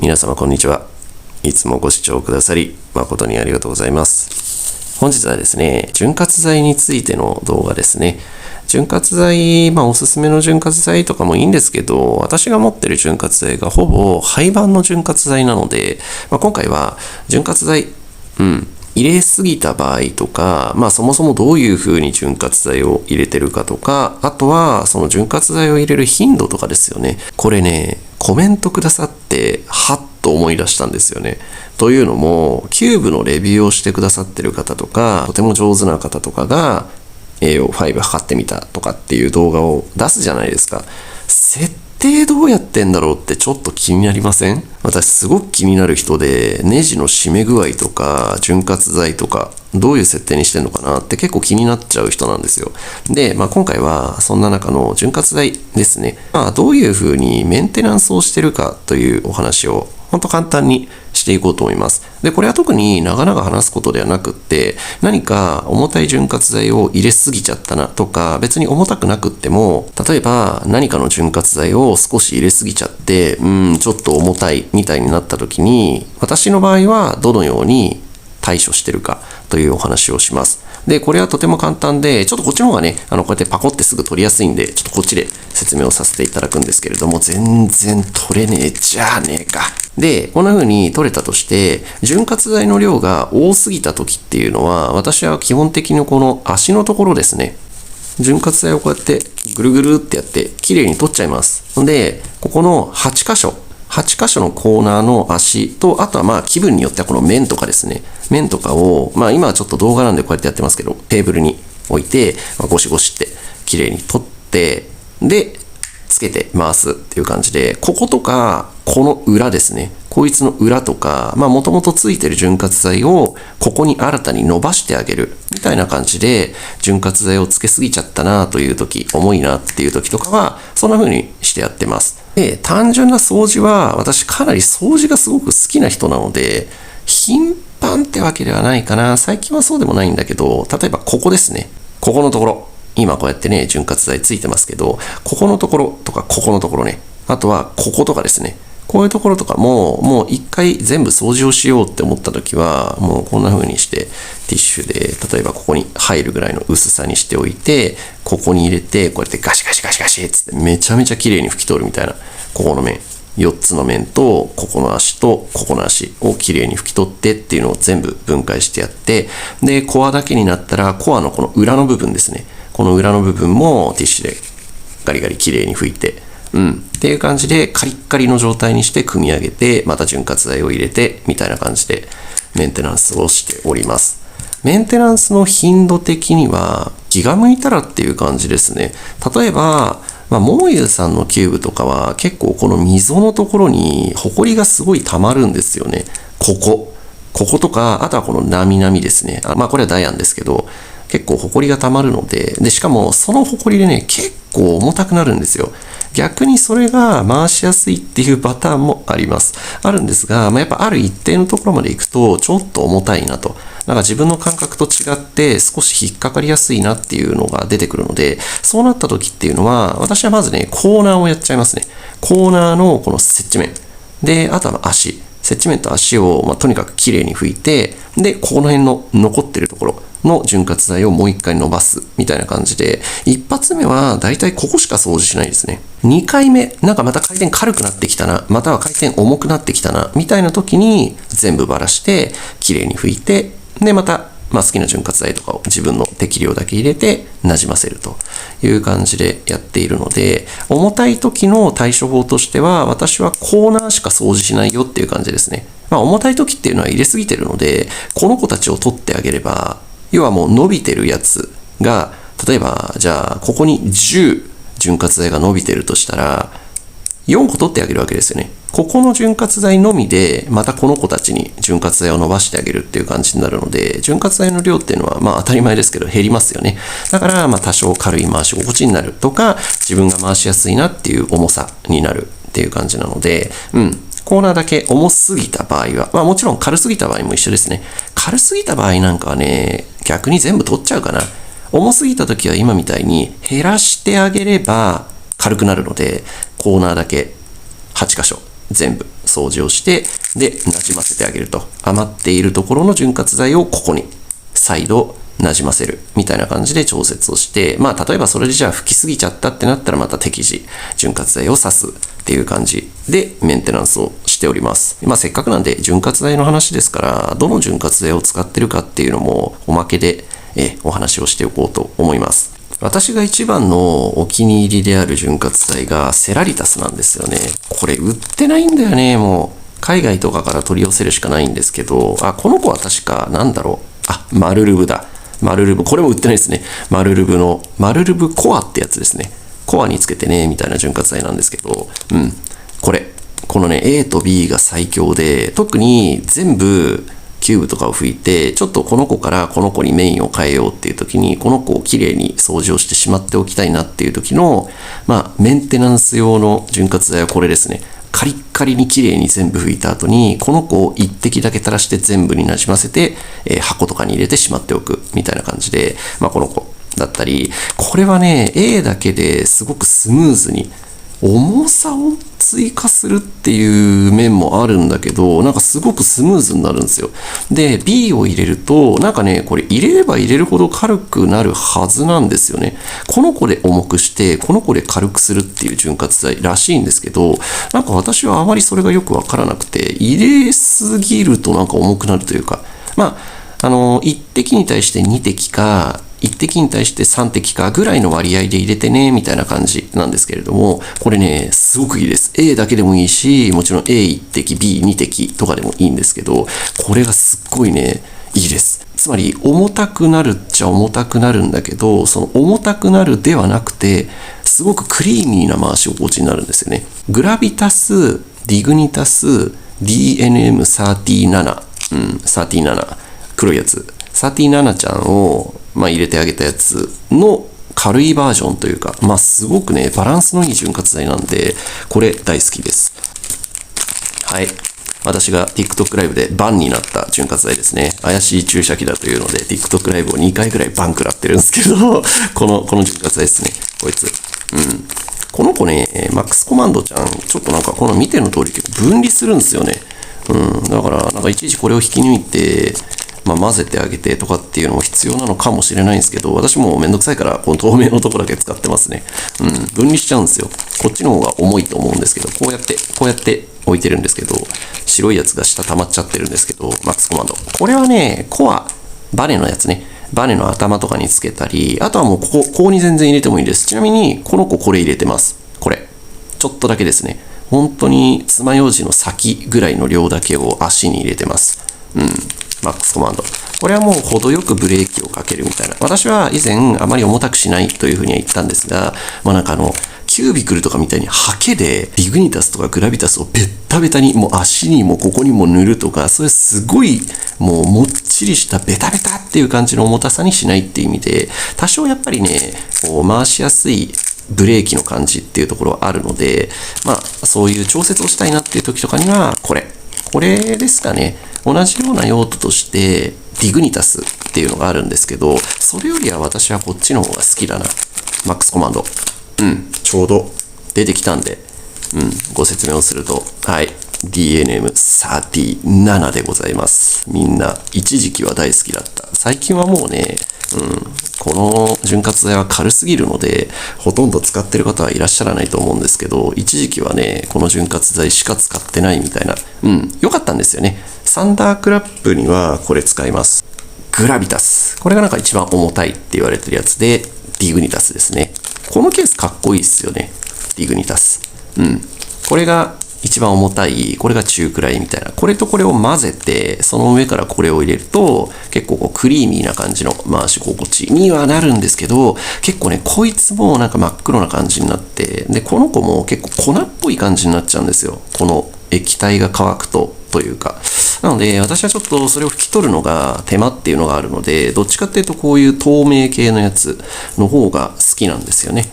皆様こんにちは。いつもご視聴くださり誠にありがとうございます。本日はですね、潤滑剤についての動画ですね。潤滑剤、おすすめの潤滑剤とかもいいんですけど、私が持ってる潤滑剤がほぼ廃盤の潤滑剤なので、今回は潤滑剤、入れすぎた場合とか、そもそもどういう風に潤滑剤を入れてるかとか、あとはその潤滑剤を入れる頻度とかですよね。これね、コメントくださって、はっと思い出したんですよね。というのも、キューブのレビューをしてくださってる方とか、とても上手な方とかが、AO5 測ってみたとかっていう動画を出すじゃないですか。設定どうやってんだろうってちょっと気になりません？私すごく気になる人で、ネジの締め具合とか、潤滑剤とか、どういう設定にしてんのかなって結構気になっちゃう人なんですよ。で、今回はそんな中の潤滑剤ですね。どういう風にメンテナンスをしてるかというお話を、ほんと簡単にしていこうと思います。で、これは特に長々話すことではなくって、何か重たい潤滑剤を入れすぎちゃったなとか、別に重たくなくっても、例えば何かの潤滑剤を少し入れすぎちゃって、ちょっと重たいみたいになった時に、私の場合はどのように対処してるかというお話をします。で、これはとても簡単で、ちょっとこっちの方がね、こうやってパコってすぐ取りやすいんで、ちょっとこっちで説明をさせていただくんですけれども、全然取れねえじゃねえか。で、こんな風に取れたとして、潤滑剤の量が多すぎた時っていうのは、私は基本的にこの足のところですね。潤滑剤をこうやってぐるぐるってやって、綺麗に取っちゃいます。で、ここの8箇所のコーナーの足と、あとは気分によってはこの面とかですね。面とかを、今はちょっと動画なんでこうやってやってますけど、テーブルに置いて、ゴシゴシって綺麗に取って、で、つけて回すっていう感じで、こことか、この裏ですね。こいつの裏とか、もともとついてる潤滑剤を、ここに新たに伸ばしてあげる。みたいな感じで、潤滑剤をつけすぎちゃったなという時、重いなっていう時とかは、そんな風にしてやってます。で、単純な掃除は、私かなり掃除がすごく好きな人なので、頻繁ってわけではないかな。最近はそうでもないんだけど、例えばここですね。ここのところ。今こうやってね、潤滑剤ついてますけど、ここのところとか、ここのところね。あとは、こことかですね。こういうところとかもう一回全部掃除をしようって思った時は、もうこんな風にして、ティッシュで、例えばここに入るぐらいの薄さにしておいて、ここに入れて、こうやってガシガシガシガシつってめちゃめちゃ綺麗に拭き取るみたいな。ここの面。4つの面と、ここの足と、ここの足を綺麗に拭き取ってっていうのを全部分解してやって、で、コアだけになったら、コアのこの裏の部分ですね。この裏の部分もティッシュでガリガリ綺麗に拭いて、っていう感じでカリッカリの状態にして組み上げて、また潤滑剤を入れて、みたいな感じでメンテナンスをしております。メンテナンスの頻度的には気が向いたらっていう感じですね。例えば、モーユーさんのキューブとかは結構この溝のところにホコリがすごい溜まるんですよね。こことか、あとはこのなみなみですね。これはダイアンですけど、結構ホコリが溜まるので、しかもそのホコリでね、結構重たくなるんですよ。逆にそれが回しやすいっていうパターンもあります。あるんですが、やっぱある一定のところまで行くと、ちょっと重たいなと。自分の感覚と違って少し引っかかりやすいなっていうのが出てくるので、そうなった時っていうのは、私はまずね、コーナーをやっちゃいますね。コーナーのこの接地面。で、あとは足。接地面と足を、とにかく綺麗に拭いて、で、ここの辺の残ってるところの潤滑剤をもう一回伸ばすみたいな感じで、一発目はだいたいここしか掃除しないですね。2回目、また回転軽くなってきたな、または回転重くなってきたな、みたいな時に全部ばらして、綺麗に拭いて、で、また、好きな潤滑剤とかを自分の適量だけ入れて馴染ませるという感じでやっているので、重たい時の対処法としては、私はコーナーしか掃除しないよっていう感じですね。重たい時っていうのは入れすぎてるので、この子たちを取ってあげれば、要はもう伸びてるやつが、例えば、じゃあ、ここに10潤滑剤が伸びてるとしたら、4個取ってあげるわけですよね。ここの潤滑剤のみで、またこの子たちに潤滑剤を伸ばしてあげるっていう感じになるので、潤滑剤の量っていうのは、当たり前ですけど減りますよね。だから、多少軽い回し心地になるとか、自分が回しやすいなっていう重さになるっていう感じなので、コーナーだけ重すぎた場合は、もちろん軽すぎた場合も一緒ですね。軽すぎた場合なんかはね、逆に全部取っちゃうかな。重すぎた時は今みたいに減らしてあげれば軽くなるので、コーナーだけ8箇所全部掃除をして、で、なじませてあげると。余っているところの潤滑剤をここに再度なじませるみたいな感じで調節をして、まあ例えばそれでじゃあ拭きすぎちゃったってなったらまた適時潤滑剤を刺すっていう感じでメンテナンスをしております。まあせっかくなんで潤滑剤の話ですから、どの潤滑剤を使ってるかっていうのもおまけでお話をしておこうと思います。私が一番のお気に入りである潤滑剤がセラリタスなんですよね。これ売ってないんだよね、もう。海外とかから取り寄せるしかないんですけど、この子は確か、なんだろう。マルルブだ。マルルブ。これも売ってないですね。マルルブコアってやつですね。コアにつけてね、みたいな潤滑剤なんですけど、このね、A と B が最強で、特に全部、キューブとかを拭いて、ちょっとこの子からこの子にメインを変えようっていう時に、この子をきれいに掃除をしてしまっておきたいなっていう時の、メンテナンス用の潤滑剤はこれですね。カリッカリにきれいに全部拭いた後に、この子を一滴だけ垂らして全部になじませて、箱とかに入れてしまっておくみたいな感じで、この子だったり、これはね、A だけですごくスムーズに、重さを追加するっていう面もあるんだけど、なんかすごくスムーズになるんですよ。で、B を入れると、なんかね、これ入れれば入れるほど軽くなるはずなんですよね。この子で重くして、この子で軽くするっていう潤滑剤らしいんですけど、なんか私はあまりそれがよくわからなくて、入れすぎるとなんか重くなるというか、1滴に対して2滴か、1滴に対して3滴かぐらいの割合で入れてね、みたいな感じなんですけれども、これね、すごくいいです。A だけでもいいし、もちろん A1 滴、B2 滴とかでもいいんですけど、これがすっごいね、いいです。つまり、重たくなるっちゃ重たくなるんだけど、その重たくなるではなくて、すごくクリーミーな回し心地になるんですよね。グラビタス、ディグニタス、DNM37、37、黒いやつ。37ちゃんを、入れてあげたやつの軽いバージョンというか、すごくね、バランスのいい潤滑剤なんで、これ大好きです。はい。私が TikTok ライブでバンになった潤滑剤ですね。怪しい注射器だというので、TikTok ライブを2回ぐらいバン食らってるんですけど、この潤滑剤ですね。こいつ。この子ね、マックスコマンドちゃん、ちょっとなんかこの見ての通り分離するんですよね。だから、なんかいちいちこれを引き抜いて、混ぜてあげてとかっていうのも必要なのかもしれないんですけど、私もめんどくさいから、この透明のとこだけ使ってますね。分離しちゃうんですよ。こっちの方が重いと思うんですけど、こうやって置いてるんですけど、白いやつが下溜まっちゃってるんですけど、マックスコマンド。これはね、コア、バネのやつね。バネの頭とかにつけたり、あとはもうここに全然入れてもいいです。ちなみに、この子これ入れてます。これ。ちょっとだけですね。本当に爪楊枝の先ぐらいの量だけを足に入れてます。マックスコマンド。これはもう程よくブレーキをかけるみたいな。私は以前あまり重たくしないというふうには言ったんですが、キュービクルとかみたいにハケでディグニタスとかグラビタスをベッタベタにもう足にもここにも塗るとか、それすごいもうもっちりしたベタベタっていう感じの重たさにしないっていう意味で、多少やっぱりね、こう回しやすいブレーキの感じっていうところはあるので、そういう調節をしたいなっていう時とかには、これですかね。同じような用途として、ディグニタスっていうのがあるんですけど、それよりは私はこっちの方が好きだな。マックスコマンド。ちょうど出てきたんで、ご説明をすると、はい。DNM37 でございます。みんな、一時期は大好きだった。最近はもうね、この潤滑剤は軽すぎるので、ほとんど使ってる方はいらっしゃらないと思うんですけど、一時期はね、この潤滑剤しか使ってないみたいな。良かったんですよね。サンダークラップにはこれ使います。グラビタス。これがなんか一番重たいって言われてるやつで、ディグニタスですね。このケースかっこいいですよね。ディグニタス。これが一番重たい、これが中くらいみたいな。これとこれを混ぜて、その上からこれを入れると、結構こうクリーミーな感じの回し心地にはなるんですけど、結構ね、こいつもなんか真っ黒な感じになって、で、この子も結構粉っぽい感じになっちゃうんですよ。この液体が乾くというか。なので、私はちょっとそれを拭き取るのが手間っていうのがあるので、どっちかっていうとこういう透明系のやつの方が好きなんですよね。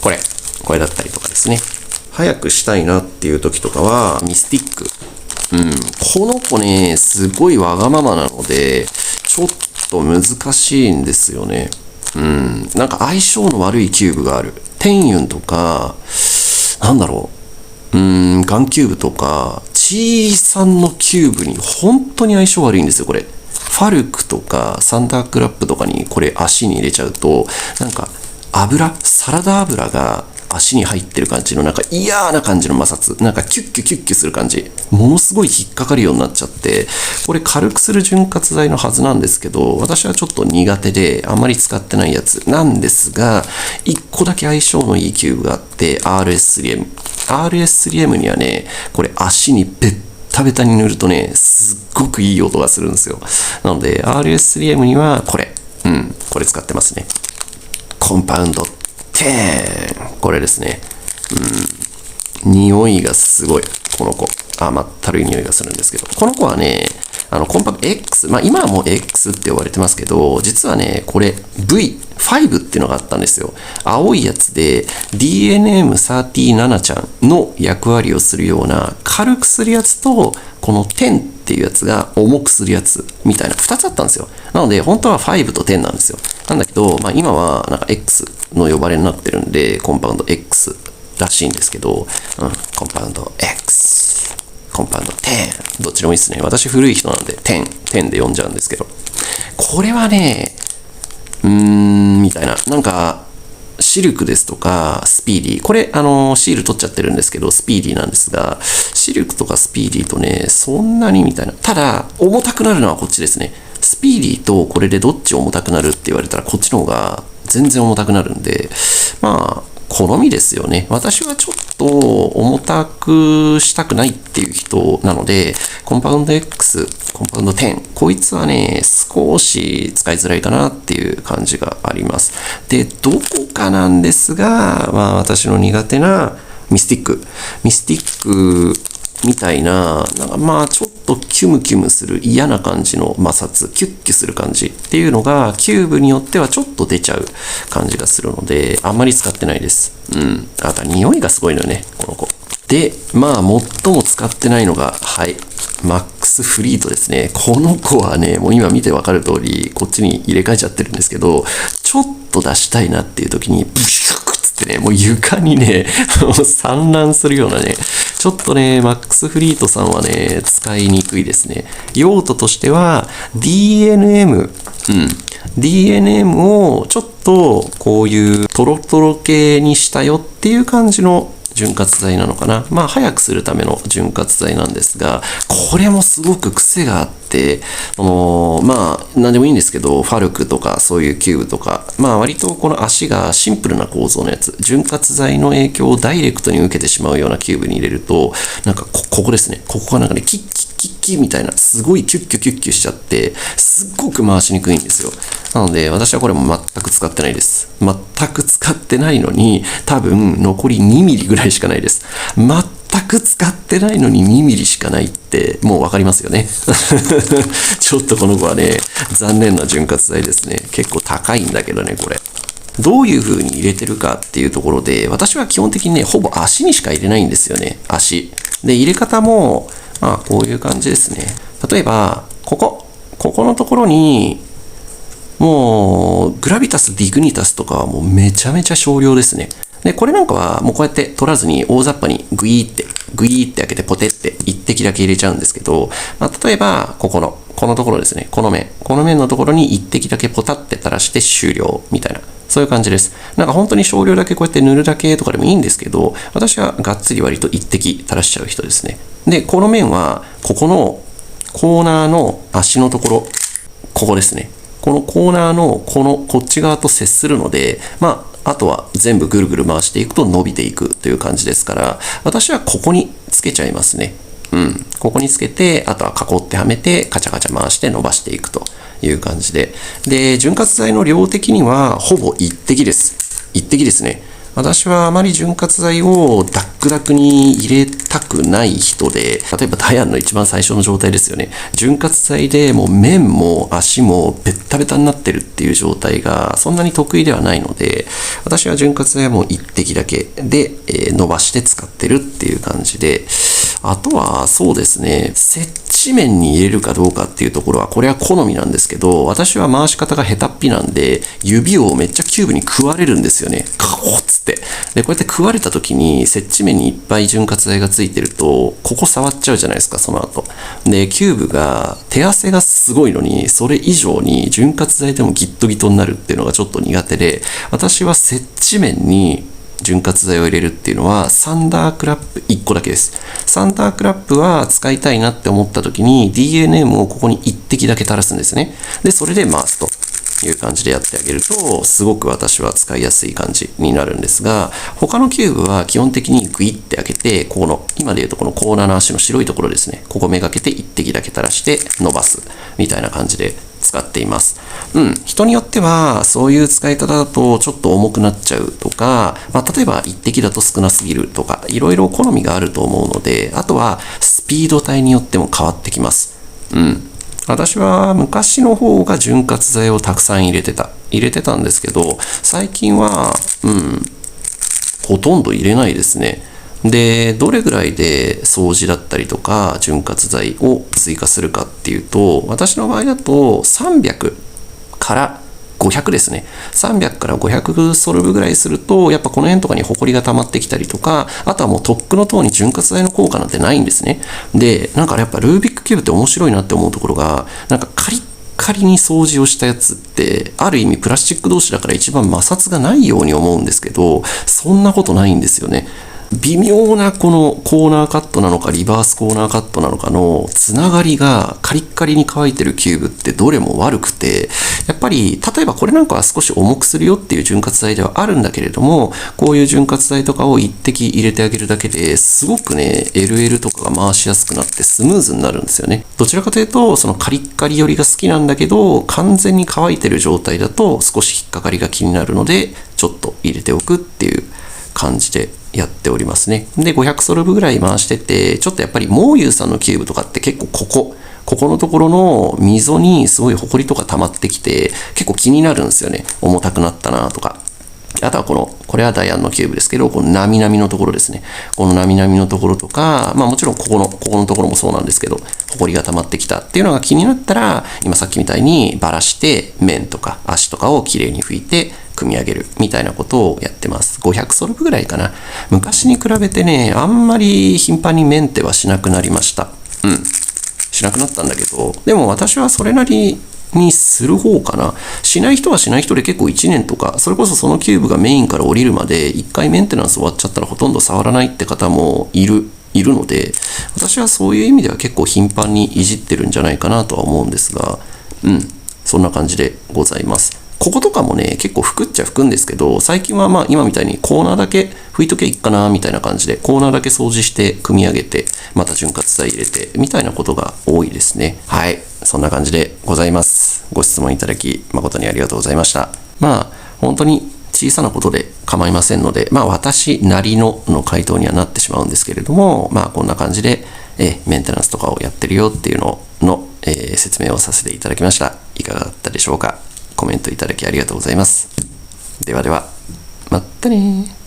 これだったりとかですね。早くしたいなっていう時とかは、ミスティック。この子ね、すごいわがままなので、ちょっと難しいんですよね。なんか相性の悪いキューブがある。天雲とか、なんだろう。ガンキューブとか、さんのキューブに本当に相性悪いんですよ、これ。ファルクとかサンダークラップとかにこれ足に入れちゃうと、なんかサラダ油が足に入ってる感じのなんか嫌な感じの摩擦、なんかキュッキュキュッキュする感じ、ものすごい引っかかるようになっちゃって、これ軽くする潤滑剤のはずなんですけど、私はちょっと苦手であんまり使ってないやつなんですが、1個だけ相性のいいキューブがあって RS3M にはね、これ足にベッタベタに塗るとね、すっごくいい音がするんですよ。なので RS3M にはこれ使ってますね。コンパウンド10、これですね。匂いがすごい。この子。甘ったるい匂いがするんですけど。この子はね、コンパクト X。今はもう X って呼ばれてますけど、実はね、これ V5 っていうのがあったんですよ。青いやつで DNM37 ちゃんの役割をするような軽くするやつと、この10っていうやつが重くするやつみたいな2つあったんですよ。なので、本当は5と10なんですよ。なんだけど、今はなんか X の呼ばれになってるんで、コンパウンド X らしいんですけど、コンパウンド X、コンパウンド10、どっちでもいいですね。私古い人なんで10で読んじゃうんですけど、これはね、みたいな、なんか、シルクですとか、スピーディー。これ、シール取っちゃってるんですけど、スピーディーなんですが、シルクとかスピーディーとね、そんなにみたいな。ただ、重たくなるのはこっちですね。スピーディーとこれでどっち重たくなるって言われたら、こっちの方が全然重たくなるんで、好みですよね。私はちょっと重たくしたくないっていう人なので、コンパウンド X、コンパウンド10、こいつはね、少し使いづらいかなっていう感じがあります。で、どこかなんですが、私の苦手なミスティックみたいな、ちょっとキュムキュムする嫌な感じの摩擦、キュッキュする感じっていうのが、キューブによってはちょっと出ちゃう感じがするので、あんまり使ってないです。あとは匂いがすごいのよね、この子。で、最も使ってないのが、マックスフリートですね。この子はね、もう今見てわかる通り、こっちに入れ替えちゃってるんですけど、ちょっと出したいなっていう時に、ブシュッつってね、もう床にね、散乱するようなね、ちょっとね、マックスフリートさんはね、使いにくいですね。用途としては、DNM をちょっとこういうトロトロ系にしたよっていう感じの潤滑剤なのかな。早くするための潤滑剤なんですが、これもすごく癖があって、何でもいいんですけど、ファルクとかそういうキューブとか、割とこの足がシンプルな構造のやつ、潤滑剤の影響をダイレクトに受けてしまうようなキューブに入れると、なんかここですね。ここがなんかね、キッキみたいな、すごいキュッキュしちゃって、すっごく回しにくいんですよ。なので、私はこれも全く使ってないです。全く使ってないのに、多分残り2ミリぐらいしかないです。全く使ってないのに2ミリしかないって、もうわかりますよね。ちょっとこの子はね、残念な潤滑剤ですね。結構高いんだけどね、これ。どういう風に入れてるかっていうところで、私は基本的にね、ほぼ足にしか入れないんですよね。足。で、入れ方も、こういう感じですね。例えば、ここのところに、もう、グラビタス、ディグニタスとかはもうめちゃめちゃ少量ですね。で、これなんかはもうこうやって取らずに大雑把にグイーって開けてポテって一滴だけ入れちゃうんですけど、例えば、このところですね。この面のところに一滴だけポタって垂らして終了みたいな。そういう感じです。なんか本当に少量だけこうやって塗るだけとかでもいいんですけど、私はがっつり割と一滴垂らしちゃう人ですね。で、この面は、ここのコーナーの足のところ、ここですね。このコーナーのこっち側と接するので、あとは全部ぐるぐる回していくと伸びていくという感じですから、私はここにつけちゃいますね。ここにつけて、あとは囲ってはめて、カチャカチャ回して伸ばしていくという感じで。で、潤滑剤の量的には、ほぼ一滴です。一滴ですね。私はあまり潤滑剤をダックダックに入れたくない人で、例えばダイアンの一番最初の状態ですよね。潤滑剤でもう面も足もベッタベタになってるっていう状態がそんなに得意ではないので、私は潤滑剤はもう一滴だけで、伸ばして使ってるっていう感じで、あとは、そうですね、接地面に入れるかどうかっていうところは、これは好みなんですけど、私は回し方が下手っぴなんで、指をめっちゃキューブに食われるんですよね。カコッつって。で、こうやって食われた時に、接地面にいっぱい潤滑剤がついてると、ここ触っちゃうじゃないですか、その後。で、キューブが、手汗がすごいのに、それ以上に潤滑剤でもギットギトになるっていうのがちょっと苦手で、私は接地面に、潤滑剤を入れるっていうのはサンダークラップ1個だけです。サンダークラップは使いたいなって思った時に DNM をここに1滴だけ垂らすんですね。で、それで回すという感じでやってあげるとすごく私は使いやすい感じになるんですが、他のキューブは基本的にグイって開けて、ここの今でいうとこのコーナーの足の白いところですね、ここめがけて1滴だけ垂らして伸ばすみたいな感じで使っています。人によってはそういう使い方だとちょっと重くなっちゃうとか、例えば1滴だと少なすぎるとか、いろいろ好みがあると思うので、あとはスピード帯によっても変わってきます。私は昔の方が潤滑剤をたくさん入れてたんですけど、最近は、ほとんど入れないですね。で、どれぐらいで掃除だったりとか潤滑剤を追加するかっていうと、私の場合だと300から500ですね。300から500ソルブぐらいすると、やっぱこの辺とかにホコリが溜まってきたりとか、あとはもうとっくの塔に潤滑剤の効果なんてないんですね。で、なんかやっぱルービックキューブって面白いなって思うところが、なんかカリッカリに掃除をしたやつって、ある意味プラスチック同士だから一番摩擦がないように思うんですけど、そんなことないんですよね。微妙なこのコーナーカットなのかリバースコーナーカットなのかのつながりがカリッカリに乾いてるキューブってどれも悪くて、やっぱり例えばこれなんかは少し重くするよっていう潤滑剤ではあるんだけれども、こういう潤滑剤とかを一滴入れてあげるだけですごくね LL とかが回しやすくなってスムーズになるんですよね。どちらかというとそのカリッカリ寄りが好きなんだけど、完全に乾いてる状態だと少し引っかかりが気になるので、ちょっと入れておくっていう感じでやっておりますね。で、500ソルブぐらい回してて、ちょっとやっぱりモーユーさんのキューブとかって結構ここのところの溝にすごいホコリとか溜まってきて、結構気になるんですよね。重たくなったなとか。あとはこれはダイアンのキューブですけど、このなみなみのところですね。このなみなみのところとか、もちろんここのところもそうなんですけど、ホコリが溜まってきたっていうのが気になったら、今さっきみたいにバラして面とか足とかをきれいに拭いて、組み上げるみたいなことをやってます。500ソルブぐらいかな。昔に比べてね、あんまり頻繁にメンテはしなくなりました。しなくなったんだけど、でも私はそれなりにする方かな。しない人はしない人で結構1年とか、それこそそのキューブがメインから降りるまで1回メンテナンス終わっちゃったらほとんど触らないって方もいるので、私はそういう意味では結構頻繁にいじってるんじゃないかなとは思うんですが、そんな感じでございます。こことかもね、結構拭くっちゃ拭くんですけど、最近は今みたいにコーナーだけ拭いとけいいかなみたいな感じで、コーナーだけ掃除して組み上げて、また潤滑剤入れてみたいなことが多いですね。はい、そんな感じでございます。ご質問いただき誠にありがとうございました。本当に小さなことで構いませんので、私なりの回答にはなってしまうんですけれども、こんな感じでメンテナンスとかをやってるよっていうのの説明をさせていただきました。いかがだったでしょうか。コメントいただきありがとうございます。ではでは、まったねー。